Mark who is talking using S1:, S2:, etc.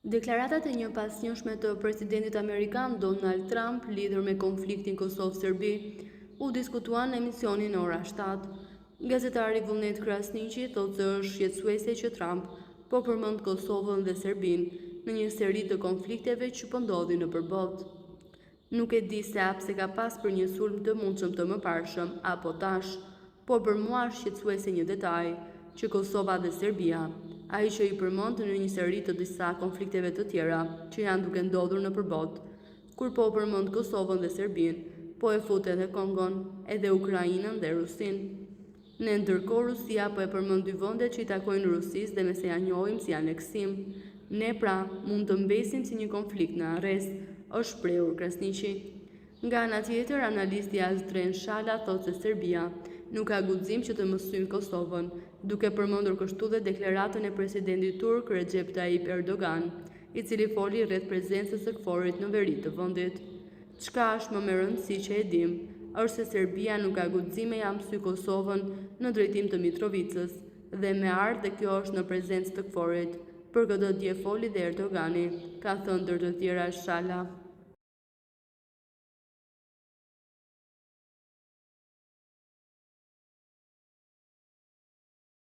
S1: Deklaratat e njëpasnjëshme të presidentit amerikan Donald Trump lidhur me konfliktin Kosovë-Serbi u diskutuan në emisionin Ora 7. Gazetari Vullnet Krasniqi thotë se është shqetësuese që Trump po përmend Kosovën dhe Serbinë në një seri të konflikteve që po ndodhin nëpër botë. Nuk e di se pse ka pas për një sulm të mundshëm të mëparshëm apo tash, por për mua është shqetësuese një detaj, që Kosova dhe Serbia, ai që i përmend në një seri të disa konflikteve të tjera që janë duke ndodhur nëpër botë, kur po përmend Kosovën dhe Serbinë, po e fut edhe Kongon, edhe Ukrainën dhe Rusinë. Ne ndërkohë Rusia po e përmend dy vende që i takojnë Rusisë dhe me se ja njohim si aneksim. Ne pra mund të mbesim si një konflikt në arrest, është shprehur Krasniqi. Nga ana tjetër, analisti Azdren Shala thotë se Serbia nuk ka guxim që të mësojë Kosovën, duke përmendur kështu dhe deklaratën e presidentit turk Recep Tayyip Erdogan, i cili foli rreth prezencës së KFOR-it në veri të vendit. Çka është më me rëndësi që e dim, është se Serbia nuk ka guxim me ja mësy Kosovën në drejtim të Mitrovicës dhe me ardhë dhe kjo është në prezencë të KFOR-it. Për këtë dje foli dhe Erdogani, ka thënë ndër të tjera Shala.